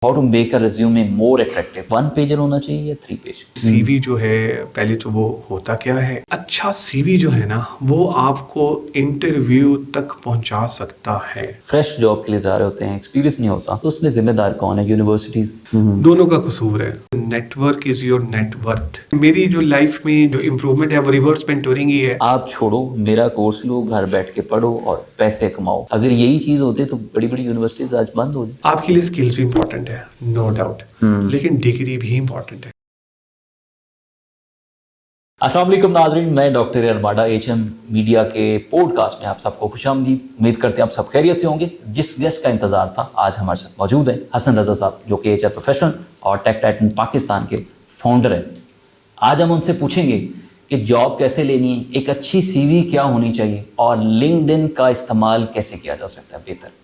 How to make a resume more attractive, 1 pager होना चाहिए या 3 पेज? सीवी जो है पहले तो वो होता क्या है, अच्छा सीवी जो है ना वो आपको इंटरव्यू तक पहुंचा सकता है। फ्रेश जॉब के लिए जा रहे होते हैं, एक्सपीरियंस नहीं होता, तो उसमें जिम्मेदार कौन है? यूनिवर्सिटीज। दोनों का कसूर है। Network is your net worth. मेरी जो लाइफ में जो इम्प्रूवमेंट है वो रिवर्स मेंटोरिंग ही है। आप छोड़ो, मेरा कोर्स लो, घर बैठ के पढ़ो और पैसे कमाओ। अगर यही चीज होती तो बड़ी बड़ी यूनिवर्सिटीज आज बंद हो जाती। आपके लिए स्किल्स भी इंपॉर्टेंट है, नो डाउट, लेकिन डिग्री भी इंपॉर्टेंट है। अस्सलाम वालेकुम नाज़रीन, मैं डॉक्टर अरबाडा HM मीडिया के पॉडकास्ट में आप सबको खुशामदीद। उम्मीद करते हैं आप सब खैरियत से होंगे। जिस गेस्ट का इंतजार था आज हमारे साथ मौजूद हैं हसन रजा साहब, जो कि HR प्रोफेशनल और टेक टाइटन पाकिस्तान के फाउंडर हैं। आज हम उनसे पूछेंगे कि जॉब कैसे लेनी है, एक अच्छी CV क्या होनी चाहिए और लिंक्डइन का इस्तेमाल कैसे किया जा सकता है बेहतर।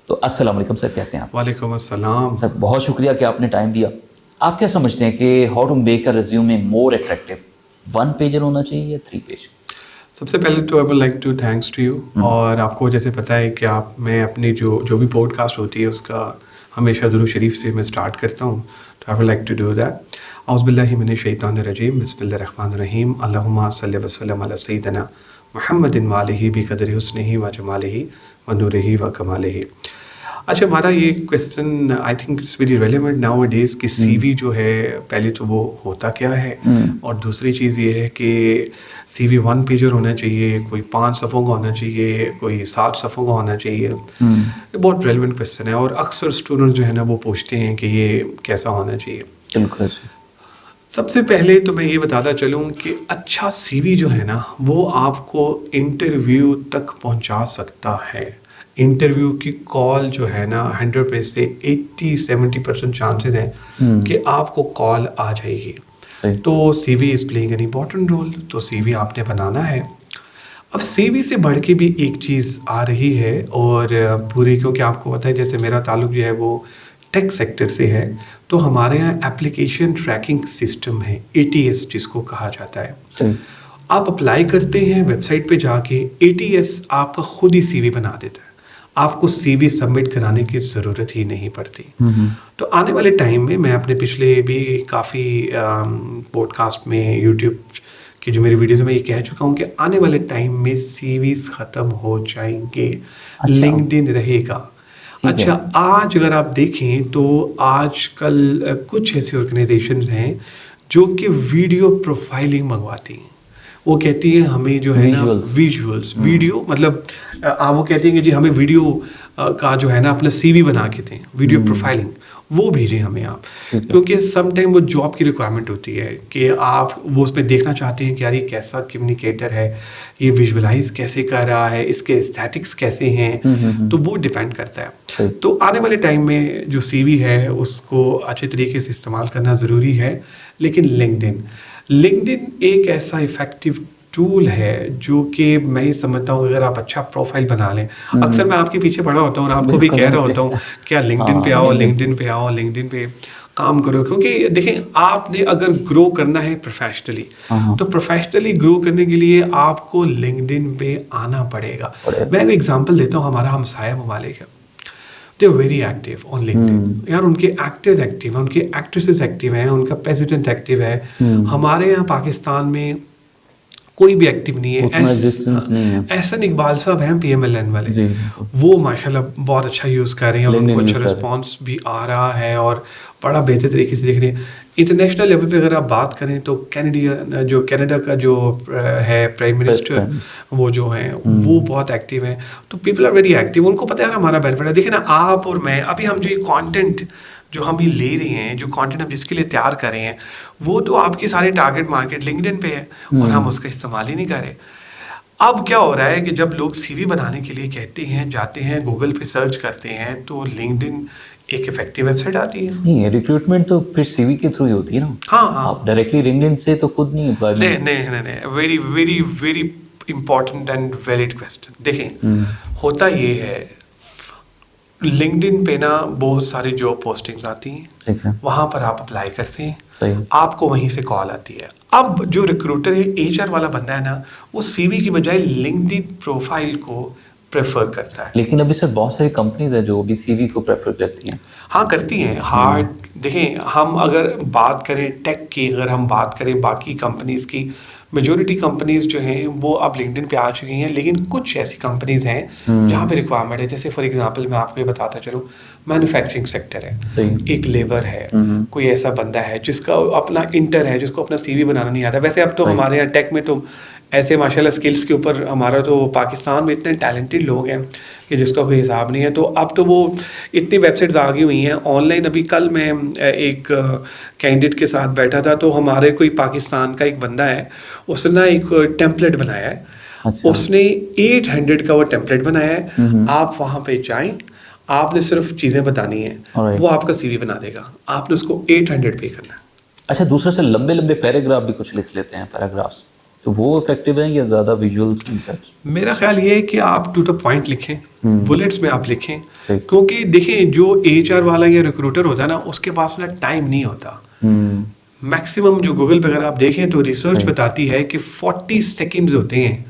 तो अस्सलाम वालेकुम सर, कैसे हैं आप? वालेकुम अस्सलाम। सर बहुत शुक्रिया कि आपने टाइम दिया। आप क्या समझते हैं कि how to make a resume more attractive, 1 pager होना चाहिए या 3 पेज? सबसे पहले तो I would like to thanks to you. और आपको जैसे पता है कि मैं अपनी जो भी पॉडकास्ट होती है उसका हमेशा दुरूद शरीफ से मैं स्टार्ट करता हूँ, तो I would like to do that. औज़ुबिल्लाहि मिनश शैतानिर-रजीम, बिस्मिल्लाहिर्रहमानिर्रहीम, अल्लाहुम्मा सल्लि व सल्लिम अला सय्यिदिना मुहम्मदिन व आलिहि बिक़दरि हुस्निहि व जमालिहि व नूरिहि व कमालिहि। अच्छा, हमारा ये question I think it's very relevant now days कि सीवी जो है पहले तो वो होता क्या है, और दूसरी चीज़ ये है कि सीवी 1 पेजर होना चाहिए, कोई 5 सफ़ों का होना चाहिए, कोई 7 सफ़ों का होना चाहिए। ये बहुत रेलेवेंट क्वेश्चन है और अक्सर स्टूडेंट जो है ना वो पूछते हैं कि ये कैसा होना चाहिए। बिल्कुल। सबसे पहले तो मैं ये बताता चलूँ कि अच्छा सीवी जो है ना वो आपको इंटरव्यू तक पहुंचा सकता है। इंटरव्यू की कॉल जो है ना 100 में से 80-70% चांसेस हैं कि आपको कॉल आ जाएगी। तो CV is playing an important role, तो सीवी आपने बनाना है। अब सीवी से बढ़ के भी एक चीज़ आ रही है और पूरी, क्योंकि आपको पता है जैसे मेरा ताल्लुक जो है वो टेक सेक्टर से है, तो हमारे यहाँ एप्लीकेशन ट्रैकिंग सिस्टम है, ATS जिसको कहा जाता है। आप अप्लाई करते हैं वेबसाइट पे जाके, ATS आपका खुद ही सीवी बना देता है, आपको सीवी सबमिट कराने की ज़रूरत ही नहीं पड़ती। तो आने वाले टाइम में मैं अपने पिछले भी काफ़ी पॉडकास्ट में, यूट्यूब की जो मेरी वीडियोज़ में ये कह चुका हूँ कि आने वाले टाइम में सीवीज़ ख़त्म हो जाएंगे। लिंक्डइन रहेगा। अच्छा, आज अगर आप देखें तो आजकल कुछ ऐसी ऑर्गेनाइजेशंस हैं जो कि वीडियो प्रोफाइलिंग मंगवाती हैं। वो कहती है हमें जो है ना विजुअल्स, वीडियो मतलब वो कहती हैं कि जी हमें वीडियो का जो है ना अपना CV बना के दें, वीडियो प्रोफाइलिंग वो भेजें हमें आप, क्योंकि सम टाइम वो जॉब की रिक्वायरमेंट होती है कि आप वो उसमें देखना चाहते हैं कि यार ये कैसा कम्युनिकेटर है, ये विजुअलाइज कैसे कर रहा है, इसके स्टैटिक्स कैसे हैं, तो वो डिपेंड करता है। तो आने वाले टाइम में जो CV है उसको अच्छे तरीके से इस्तेमाल करना ज़रूरी है। लेकिन लिंक्डइन एक ऐसा इफ़ेक्टिव टूल है जो कि मैं ये समझता हूँ अगर आप अच्छा प्रोफाइल बना लें, अक्सर मैं आपके पीछे पड़ा होता हूँ और आपको भी कह रहा होता हूँ क्या लिंक्डइन पे आओ, लिंक्डइन पे आओ, लिंक्डइन पे काम करो, क्योंकि देखें आपने अगर ग्रो करना है प्रोफेशनली, तो प्रोफेशनली ग्रो करने के लिए आपको लिंक्डइन पे आना पड़ेगा। मैं एक एग्जांपल देता हूँ, हमारा हमसाया ममालिक है, they are very active on LinkedIn. यार उनके एक्टर्स एक्टिव हैं, उनके एक्ट्रेसेस एक्टिव हैं, उनका प्रेसिडेंट एक्टिव है। हमारे यहाँ पाकिस्तान में कोई भी एक्टिव नहीं है। एहसन इकबाल साहब हैं PMLN वाले, वो माशाल्लाह बहुत अच्छा यूज़ कर रहे हैं और उनको अच्छा रिस्पॉन्स भी आ रहा है और बड़ा बेहतर तरीके से देख रहे हैं। इंटरनेशनल लेवल पे अगर आप बात करें तो कनाडा का जो है प्राइम मिनिस्टर, वो जो हैं वो बहुत एक्टिव हैं। तो पीपल आर वेरी एक्टिव, उनको पता है हमारा बेनिफिट है। देखिए ना, आप और मैं अभी हम जो ये कंटेंट जो हम ये ले रहे हैं, जो कंटेंट हम जिसके लिए तैयार कर रहे हैं, वो तो आपकी सारे टारगेट मार्केट लिंक्डइन पे है और हम उसका इस्तेमाल ही नहीं कर रहे। अब क्या हो रहा है कि जब लोग CV बनाने के लिए कहते हैं, जाते हैं गूगल पे सर्च करते हैं, तो लिंक्डइन एक इफेक्टिव वेबसाइट आती है। नहीं, रिक्रूटमेंट तो फिर CV के थ्रू ही होती है ना। हाँ, आप डायरेक्टली लिंक्डइन से तो खुद नहीं नहीं, very very very important and valid question. देखें, होता ये है लिंक्डइन पे ना बहुत सारी जॉब पोस्टिंग्स आती हैं, वहाँ पर आप अप्लाई करते हैं, आपको वहीं से कॉल आती है। अब जो रिक्रूटर है, HR वाला बंदा है ना, वो CV की बजाय लिंक्डइन प्रोफाइल को प्रेफर करता है। लेकिन अभी सर बहुत सारी कंपनीज हैं जो अभी सीवी को प्रेफर करती हैं। हाँ करती हैं हार्ड। देखें, हम अगर बात करें टेक की, अगर हम बात करें बाकी कंपनीज की, मेजोरिटी कंपनीज जो हैं वो अब लिंक्डइन पे आ चुकी हैं, लेकिन कुछ ऐसी कंपनीज हैं जहाँ पे रिक्वायरमेंट है। जैसे फॉर एग्जांपल मैं आपको ये बताता चलूँ, मैन्युफैक्चरिंग सेक्टर है, सही। एक लेबर है, कोई ऐसा बंदा है जिसका अपना इंटर है, जिसको अपना सीवी बनाना नहीं आता। वैसे अब तो सही। हमारे यहाँ टेक में तो ऐसे माशाल्लाह स्किल्स के ऊपर हमारा तो पाकिस्तान में इतने टैलेंटेड लोग हैं कि जिसका कोई हिसाब नहीं है। तो अब तो वो इतनी वेबसाइट्स आ गई हुई हैं ऑनलाइन। अभी कल मैं एक कैंडिडेट के साथ बैठा था, तो हमारे कोई पाकिस्तान का एक बंदा है, उसने ना एक टेम्पलेट बनाया है। अच्छा। उसने 800 का वो टेम्पलेट बनाया है। आप वहाँ पे जाएं, आपने सिर्फ चीज़ें बतानी है, Alright. वो आपका सीवी बना देगा। आपने उसको 800 पे करना है। अच्छा, दूसरे से लंबे लंबे पैराग्राफ भी कुछ लिख लेते हैं, पैराग्राफ्स, तो वो इफेक्टिव है या ज़्यादा विजुअल्स इम्पैक्ट्स? मेरा ख्याल ये है कि आप टू द पॉइंट लिखें, बुलेट्स में आप लिखें, सही। क्योंकि देखें जो एचआर वाला या रिक्रूटर होता है ना, उसके पास ना टाइम नहीं होता। मैक्सिमम जो गूगल पे अगर आप देखें तो रिसर्च सही। बताती है कि 40 सेकेंड्स होते हैं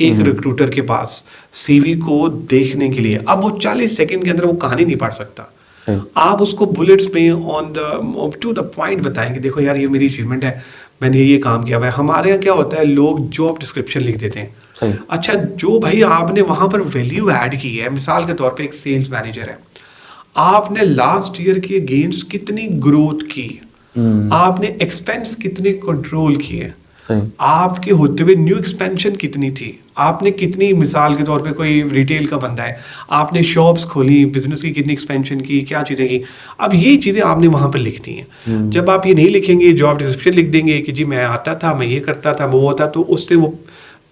एक रिक्रूटर के पास सीवी को देखने के लिए। अब वो 40 सेकंड के अंदर वो कहानी नहीं पढ़ सकता। सही। आप उसको बुलेट्स में on the two the point बताएंगे, देखो यार ये मेरी अचीवमेंट है, मैंने ये काम किया हुआ है। हमारे यहाँ क्या होता है, लोग जॉब डिस्क्रिप्शन लिख देते हैं। सही। अच्छा, जो भाई आपने वहां पर वैल्यू ऐड की है, मिसाल के तौर पे एक सेल्स मैनेजर है, आपने लास्ट ईयर के अगेंस्ट कितनी ग्रोथ की, आपने एक्सपेंस कितने कंट्रोल किए, सही। आपके होते हुए न्यू एक्सपेंशन कितनी थी, आपने कितनी, मिसाल के तौर पे कोई रिटेल का बंदा है, आपने शॉप्स खोली, बिजनेस की कितनी एक्सपेंशन की, क्या चीज़ें की। अब ये चीज़ें आपने वहाँ पर लिखनी है। जब आप ये नहीं लिखेंगे, जॉब डिस्क्रिप्शन लिख देंगे कि जी मैं आता था, मैं ये करता था, वो होता, तो उससे वो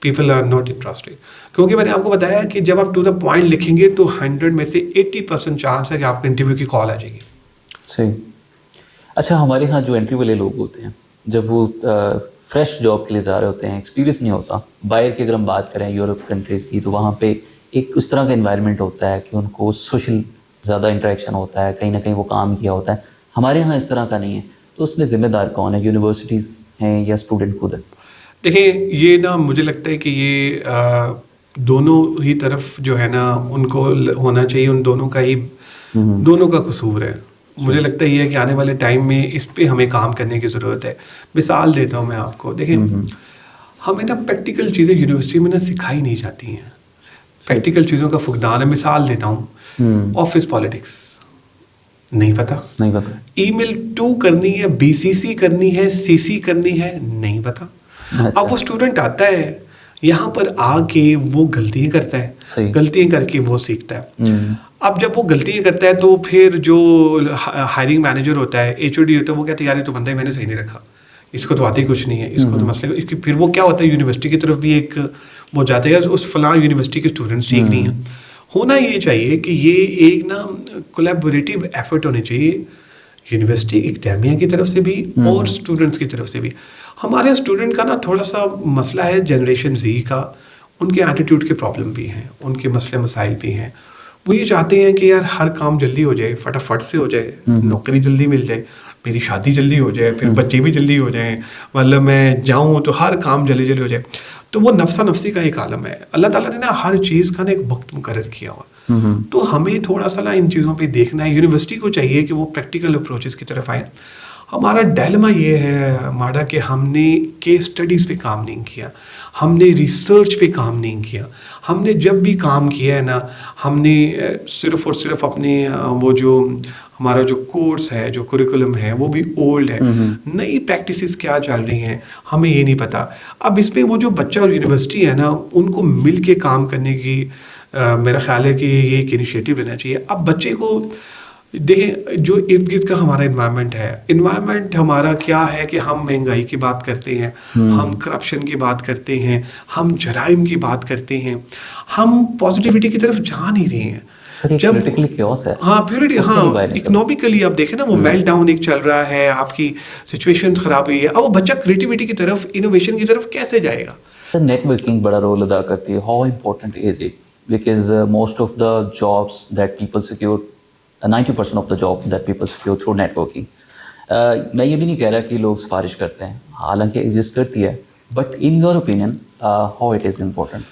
पीपल आर नॉट इंटरेस्टेड। क्योंकि मैंने आपको बताया कि जब आप टू द पॉइंट लिखेंगे तो 100 में से 80% चांस है कि आपको इंटरव्यू की कॉल आ जाएगी। सही। अच्छा, हमारे यहाँ जो एंट्री वाले लोग होते हैं, जब वो फ्रेश जॉब के लिए जा रहे होते हैं, एक्सपीरियंस नहीं होता, बाहर की अगर हम बात करें यूरोप कंट्रीज़ की, तो वहाँ पे एक उस तरह का इन्वायरमेंट होता है कि उनको सोशल ज़्यादा इंटरेक्शन होता है, कहीं ना कहीं वो काम किया होता है। हमारे यहाँ इस तरह का नहीं है, तो उसमें ज़िम्मेदार कौन है, यूनिवर्सिटीज़ हैं या स्टूडेंट खुद है? देखिए, ये ना मुझे लगता है कि ये दोनों ही तरफ जो है ना उनको होना चाहिए, उन दोनों का ही, दोनों का कसूर है। मुझे लगता है ये है कि आने वाले टाइम में इस पे हमें काम करने की ज़रूरत है। मिसाल देता हूँ मैं आपको, देखिए हमें ना प्रैक्टिकल चीज़ें यूनिवर्सिटी में ना सिखाई नहीं जाती हैं। प्रैक्टिकल चीज़ों का फुकदान है। मिसाल देता हूँ, ऑफिस पॉलिटिक्स नहीं पता, नहीं पता। ईमेल 2 करनी है, बीसीसी करनी है, सीसी करनी है, नहीं पता। अच्छा। अब वो स्टूडेंट आता है यहाँ पर आके वो गलतियाँ करता है, सही। गलतियाँ करके वो सीखता है। अब जब वो गलतियाँ करता है तो फिर जो हायरिंग मैनेजर होता है, एचओडी होता है, वो कहते हैं यार ये तो बंदा ही मैंने सही नहीं रखा, इसको तो आते ही कुछ नहीं है, इसको तो मसले। फिर वो क्या होता है, यूनिवर्सिटी की तरफ भी एक वो जाते हैं, उस फलां यूनिवर्सिटी के स्टूडेंट्स ठीक नहीं है। होना ये चाहिए कि ये एक ना कोलैबोरेटिव एफर्ट होने चाहिए, यूनिवर्सिटी एकेडमिया की तरफ से भी और स्टूडेंट्स की तरफ से भी। हमारे स्टूडेंट का ना थोड़ा सा मसला है जनरेशन जी का, उनके एटीट्यूड के प्रॉब्लम भी हैं, उनके मसले मसाइल भी हैं। वो ये चाहते हैं कि यार हर काम जल्दी हो जाए, फटाफट से हो जाए, नौकरी जल्दी मिल जाए, मेरी शादी जल्दी हो जाए, फिर बच्चे भी जल्दी हो जाएं, मतलब मैं जाऊं तो हर काम जल्दी जल्दी हो जाए। तो वो नफ्सा नफ्सी का एक आलम है। अल्लाह ताला ने ना हर चीज़ का ना एक वक्त मुकर्रर किया हुआ। तो हमें थोड़ा सा ना इन चीज़ों पे देखना है। यूनिवर्सिटी को चाहिए कि वो प्रैक्टिकल अप्रोचेस की तरफ आए। हमारा डायलेमा ये है माडा कि हमने केस स्टडीज़ पे काम नहीं किया, हमने रिसर्च पे काम नहीं किया। हमने जब भी काम किया है ना, हमने सिर्फ और सिर्फ अपने वो जो हमारा जो कोर्स है, जो कुरिकुलम है, वो भी ओल्ड है। नई प्रैक्टिसेस क्या चल रही हैं हमें ये नहीं पता। अब इसमें वो जो बच्चा और यूनिवर्सिटी है ना, उनको मिल के काम करने की मेरा ख्याल है कि ये एक इनिशिएटिव लेना चाहिए। अब बच्चे को देखें, जो इर्द गिर्द का हमारा इन्वायरमेंट है, इन्वायरमेंट हमारा क्या है कि हम महंगाई की बात करते हैं, हम करप्शन की बात करते हैं, हम जराइम की बात करते हैं, हम पॉजिटिविटी की तरफ जा नहीं रहे हैं। जब पॉलिटिकली chaos है, हाँ प्योरिटी, हाँ इकोनॉमिकली आप देखें ना वो मेल्ट डाउन एक चल रहा है, आपकी सिचुएशन खराब हुई है। अब वो बच्चा क्रिएटिविटी की तरफ, इनोवेशन की तरफ कैसे जाएगा? नेटवर्किंग बड़ा रोल अदा करती है। How important is it? Because most of the jobs that people secure, 90% of the job that people secure through networking. मैं ये भी नहीं कह रहा कि लोग सिफारिश करते हैं, हालांकि एग्जिस्ट करती है, but in your opinion how it is important?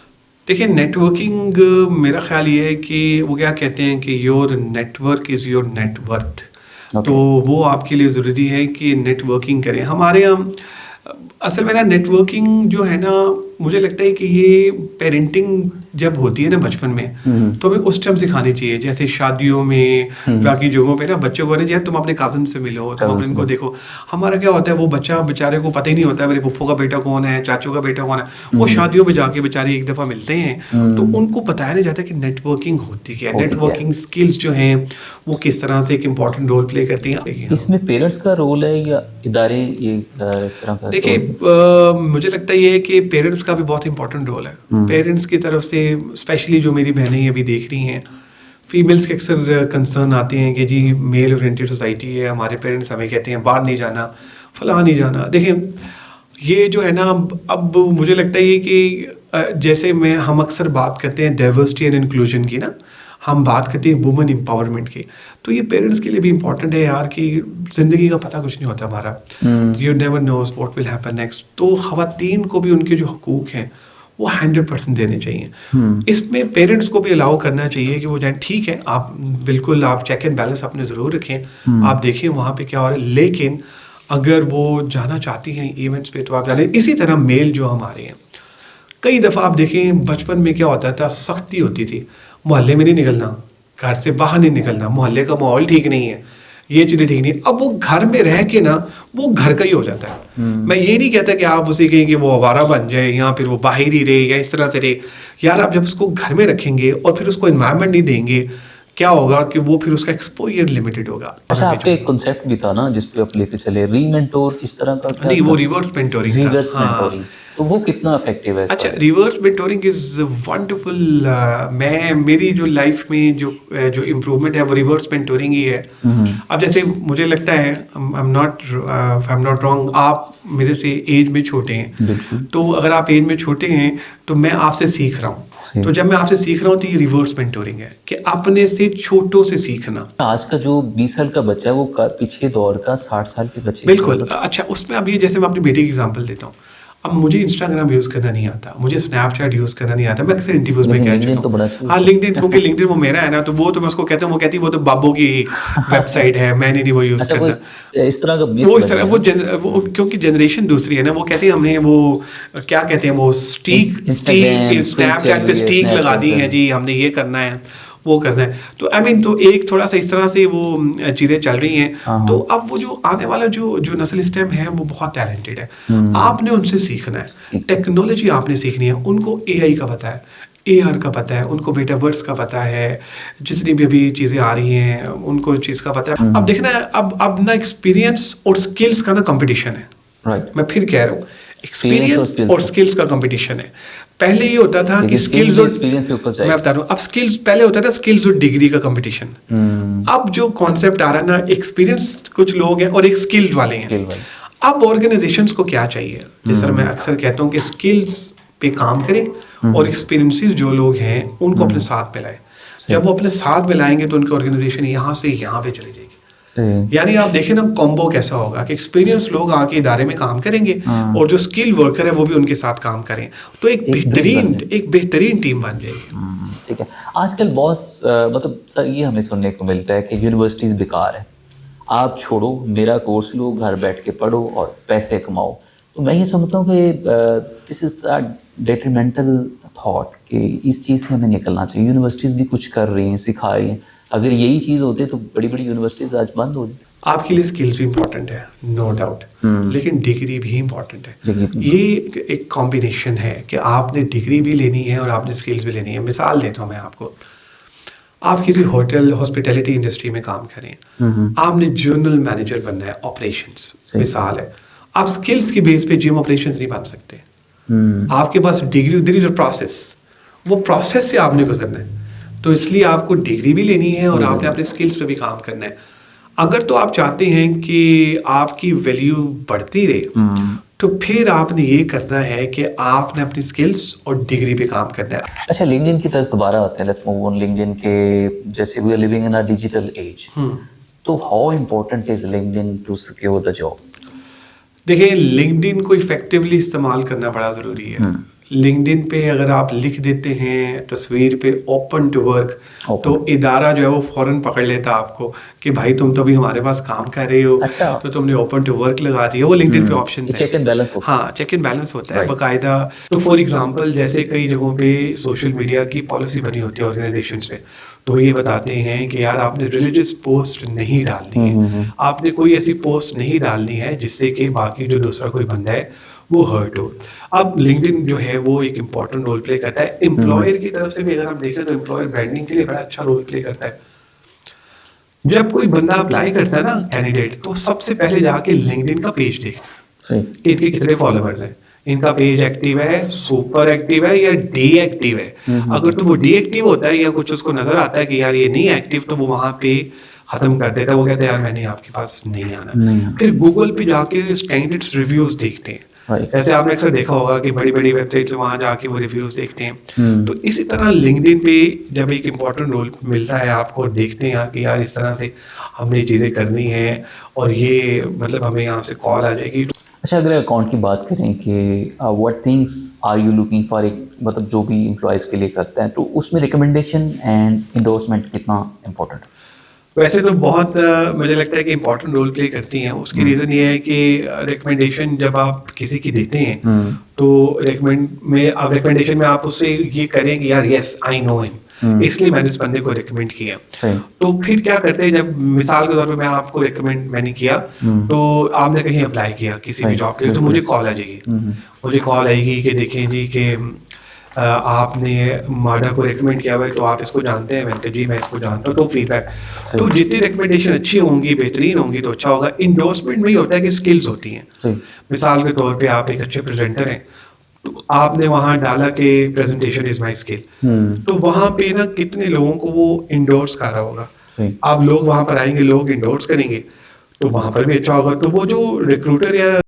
देखिए नेटवर्किंग, मेरा ख्याल ये है कि वो क्या कहते हैं कि your network is your net worth. Okay. तो वो आपके लिए ज़रूरी है कि नेटवर्किंग करें। हमारे यहाँ असल में ना नेटवर्किंग जो है ना, मुझे लगता है कि ये पेरेंटिंग जब होती है ना बचपन में, तो हमें उस टाइम सिखानी चाहिए। जैसे शादियों में, बाकी जगहों पे ना बच्चों को यार तुम अपने कज़न से मिलो, तुम अपने इनको देखो। हमारा क्या होता है, वो बच्चा बेचारे को पता ही नहीं होता है मेरे फूफो का बेटा कौन है, चाचू का बेटा कौन है। वो शादियों में जाके बेचारे एक दफ़ा मिलते हैं, तो उनको बताया नहीं जाता कि नेटवर्किंग होती क्या है, नेटवर्किंग स्किल्स जो हैं वो किस तरह से एक इम्पॉर्टेंट रोल प्ले करती हैं। इसमें पेरेंट्स का रोल है या इदारे ये इस तरह का? देखिए मुझे लगता ये है कि पेरेंट्स का भी बहुत इंपॉर्टेंट रोल है। पेरेंट्स की तरफ से स्पेशली जो मेरी बहनें अभी देख रही हैं, फीमेल्स के अक्सर कंसर्न आते हैं कि जी मेल ओरिएंटेड सोसाइटी है, हमारे पेरेंट्स हमें कहते हैं बाहर नहीं जाना, फलां नहीं जाना। देखिए ये जो है ना, अब मुझे लगता है कि जैसे हम अक्सर बात करते हैं डाइवर्सिटी एंड इंक्लूजन की ना, हम बात करते हैं वुमेन एम्पावरमेंट की, तो ये पेरेंट्स के लिए भी इम्पॉर्टेंट है यार कि ज़िंदगी का पता कुछ नहीं होता हमारा, you never knows what will happen next. तो ख़वातीन को भी उनके जो हकूक़ हैं वो 100% देने चाहिए। इसमें पेरेंट्स को भी अलाउ करना चाहिए कि वो जाए, ठीक है आप बिल्कुल आप चेक एंड बैलेंस अपने ज़रूर रखें, आप देखें वहाँ पे क्या हो रहा है, लेकिन अगर वो जाना चाहती हैं इवेंट्स पे तो आप जाने। इसी तरह मेल जो हमारे हैं, कई दफ़ा आप देखें बचपन में क्या होता था, सख्ती होती थी, मोहल्ले में नहीं निकलना, घर से बाहर नहीं निकलना, मोहल्ले का माहौल ठीक नहीं है, ये चीज़ें ठीक नहीं। अब वो घर में रह के ना वो घर का ही हो जाता है। मैं ये नहीं कहता कि आप उसे कहें कि वो आवारा बन जाए या फिर वो बाहर ही रहे या इस तरह से रहे। यार आप जब उसको घर में रखेंगे और फिर उसको इन्वायरमेंट नहीं देंगे, क्या होगा कि वो फिर उसका एक्सपोजर लिमिटेड होगा। अच्छा, आपका एक कॉन्सेप्ट भी था ना जिसपे आप लेके चले, रीमेंटोर, इस तरह का? नहीं, वो रिवर्स मेंटोरिंग था। रिवर्स मेंटोरिंग, तो वो कितना इफेक्टिव है? अच्छा, रिवर्स मेंटोरिंग इज़ वंडरफुल। मैं मेरी जो लाइफ में जो इम्प्रूवमेंट है वो रिवर्स मेंटोरिंग ही है। अब जैसे मुझे लगता है, आई एम नॉट रॉन्ग, आप मेरे से एज में छोटे हैं, तो अगर आप एज में छोटे हैं तो मैं आपसे सीख रहा हूँ। तो जब मैं आपसे सीख रहा हूँ तो ये रिवर्स मेंटोरिंग है कि अपने से छोटों से सीखना। आज का जो 20 साल का बच्चा है वो पीछे दौर का 60 साल के बच्चे। बिल्कुल। अच्छा, उसमें अब ये जैसे मैं अपनी बेटी की एग्जांपल देता हूँ। अब मुझे इंस्टाग्राम यूज़ करना नहीं आता, मुझे स्नैपचैट यूज़ करना नहीं आता, मैं अक्सर इंटरव्यूज़ में कह चुका हूँ। हाँ, लिंक्डइन, क्योंकि लिंक्डइन वो मेरा है ना, तो वो तो मैं उसको कहता हूँ, वो कहती है वो तो बाबू की वेबसाइट है, मैंने नहीं वो यूज़ करना। इस तरह का वो इस तरह वो क्योंकि जनरेशन दूसरी है ना, वो कहते हैं हमने वो क्या कहते हैं वो स्नैपचैट पे स्टीक लगा दी है जी, हमने ये करना है वो करना है। तो आई मीन तो एक थोड़ा सा इस तरह से वो चीज़ें चल रही हैं। तो अब वो जो आने वाला जो नस्ल स्टेम है वो बहुत टैलेंटेड है, आपने उनसे सीखना है, टेक्नोलॉजी आपने सीखनी है। उनको AI का पता है, AR का पता है, उनको मेटावर्स का पता है, जितनी भी अभी चीज़ें आ रही हैं उनको चीज़ का पता है। अब देखना है, अब ना एक्सपीरियंस और स्किल्स का ना कंपटीशन है। राइट, मैं फिर कह रहा हूँ, एक्सपीरियंस और स्किल्स का कंपटीशन है। पहले ये होता था कि स्किल्स और एक्सपीरियंस के ऊपर चाहिए। मैं बता रहा हूँ, अब स्किल्स पहले होता था स्किल्स और डिग्री का कंपटीशन। अब जो कॉन्सेप्ट आ रहा है ना, एक्सपीरियंस कुछ लोग हैं और एक स्किल्ड वाले हैं। अब ऑर्गेनाइजेशंस को क्या चाहिए, जिस तरह मैं अक्सर कहता हूँ कि स्किल्स पे काम करें और एक्सपीरियंसेस जो लोग हैं उनको अपने साथ मिलाएं। जब वो अपने साथ मिलाएंगे तो उनकी ऑर्गेनाइजेशन यहाँ से यहाँ पे चली जाएगी। यानी आप देखें ना कॉम्बो कैसा होगा कि एक्सपीरियंस लोग आके इदारे में काम करेंगे और जो स्किल वर्कर है वो भी उनके साथ काम करें, तो एक बेहतरीन टीम बन जाएगी। ठीक है। आजकल बॉस मतलब सर ये हमें सुनने को मिलता है कि यूनिवर्सिटीज़ बेकार है, आप छोड़ो, मेरा कोर्स लो, घर बैठ के पढ़ो और पैसे कमाओ। तो मैं ये समझता हूँ कि this is a detrimental thought कि इस चीज़ से हमें निकलना चाहिए। यूनिवर्सिटीज़ भी कुछ कर रही हैं, सिखा रही हैं, अगर यही चीज़ होती तो बड़ी बड़ी यूनिवर्सिटीज़ आज बंद हो जाती। आपके लिए स्किल्स भी इम्पोर्टेंट है, नो डाउट, लेकिन डिग्री भी इम्पोर्टेंट है। ये एक कॉम्बिनेशन है कि आपने डिग्री भी लेनी है और आपने स्किल्स भी लेनी है। मिसाल देता हूँ मैं आपको, आप किसी होटल हॉस्पिटैलिटी इंडस्ट्री में काम करें, आपने जनरल मैनेजर बनना है ऑपरेशंस, मिसाल है, आप स्किल्स की बेस पे जिम ऑपरेशंस नहीं बन सकते। आपके पास degree, there is a process, वो प्रोसेस से आपने गुजरना है। तो इसलिए आपको डिग्री भी लेनी है और आपने अपने स्किल्स पे भी काम करना है। अगर तो आप चाहते हैं कि आपकी वैल्यू बढ़ती रहे तो फिर आपने ये करना है कि आपने अपनी स्किल्स और डिग्री पे काम करना है। अच्छा, लिंक्डइन की तरफ दोबारा आते हैं, लेट्स मूव ऑन। लिंक्डइन के जैसे we are living in a digital age, तो how important is LinkedIn to secure the job? देखिए, लिंक्डइन को इफेक्टिवली इस्तेमाल करना बड़ा ज़रूरी है, लिंक्डइन पे अगर आप लिख देते हैं तस्वीर पे ओपन टू वर्क, Open. तो इदारा जो है वो फौरन पकड़ लेता आपको कि भाई तुम तो अभी हमारे पास काम कर रहे हो, अच्छा। तो तुमने ओपन टू वर्क लगा दिया। वो लिंक्डइन पे ऑप्शन है, चेक एंड बैलेंस होता हाँ चेक एंड बैलेंस होता है Right. बाकायदा। तो फॉर एग्जांपल जैसे कई जगहों पे सोशल मीडिया की पॉलिसी बनी होती है ऑर्गेनाइजेशंस में, तो ये बताते हैं कि यार आपने रिलीजियस पोस्ट नहीं डालनी है, आपने कोई ऐसी पोस्ट नहीं डालनी है जिससे कि बाकी जो दूसरा कोई बंदा है वो हर्ट हो। अब लिंक्डइन जो है वो एक इम्पॉर्टेंट रोल प्ले करता है। एम्प्लॉयर की तरफ से भी अगर हम देखें तो एम्प्लॉयर ब्रांडिंग के लिए बड़ा अच्छा रोल प्ले करता है। जब कोई बंदा अप्लाई करता है ना कैंडिडेट, तो सबसे पहले जाके लिंक्डइन का पेज देख सही। कि इनके कितने फॉलोअर्स हैं, इनका पेज एक्टिव है, सुपर एक्टिव है या डीएक्टिव है। अगर तो वो डीएक्टिव होता है या कुछ उसको नजर आता है कि यार ये नहीं एक्टिव, तो वो वहां पे खत्म कर देता है। वो कहते हैं यार मैंने आपके पास नहीं आना। फिर गूगल पे जाके कैंडिडेट्स रिव्यूज देखते हैं। Right. जैसे आपने अक्सर देखा होगा कि बड़ी बड़ी वेबसाइट्स वहां जाके वो रिव्यूज देखते हैं। तो इसी तरह लिंक्डइन पे जब एक इम्पॉर्टेंट रोल मिलता है आपको, देखते हैं कि यार इस तरह से हमने चीज़ें करनी है और ये मतलब हमें यहाँ से कॉल आ जाएगी। अच्छा, अगर अकाउंट की बात करें कि what things are you looking for, एक मतलब जो भी एम्प्लॉयज़ के लिए करते हैं, तो उसमें रिकमेंडेशन एंड इंडोर्समेंट कितना इम्पोर्टेंट? वैसे तो बहुत मुझे लगता है कि इम्पोर्टेंट रोल प्ले करती हैं। उसकी रीज़न ये है कि रिकमेंडेशन जब आप किसी की देते हैं तो रिकमेंडेशन में आप उससे ये करें कि यार यस आई नो हिम, इसलिए मैंने इस बंदे को रिकमेंड किया। सही। तो फिर क्या करते हैं, जब मिसाल के तौर पे मैं आपको रिकमेंड मैंने किया, तो आपने कहीं अप्लाई किया किसी भी जॉब के लिए, तो मुझे कॉल आ जाएगी। मुझे कॉल आएगी कि देखें जी कि आपने माडा को रिकमेंड किया हुआ है, तो आप इसको जानते हैं। मैंने कहा जी मैं इसको जानता हूँ। तो फीडबैक, तो जितनी रिकमेंडेशन अच्छी होंगी, बेहतरीन होंगी, तो अच्छा होगा। इंडोर्समेंट में ही होता है कि स्किल्स होती हैं। सही। मिसाल के तौर पे आप एक अच्छे प्रेजेंटर हैं, तो आपने वहां डाला कि प्रेजेंटेशन इज माय स्किल, तो वहां पे ना कितने लोगों को वो इंडोर्स कर रहा होगा। सही। अब लोग वहां पर आएंगे, लोग इंडोर्स करेंगे, तो वहां पर भी अच्छा होगा। तो वो जो रिक्रूटर या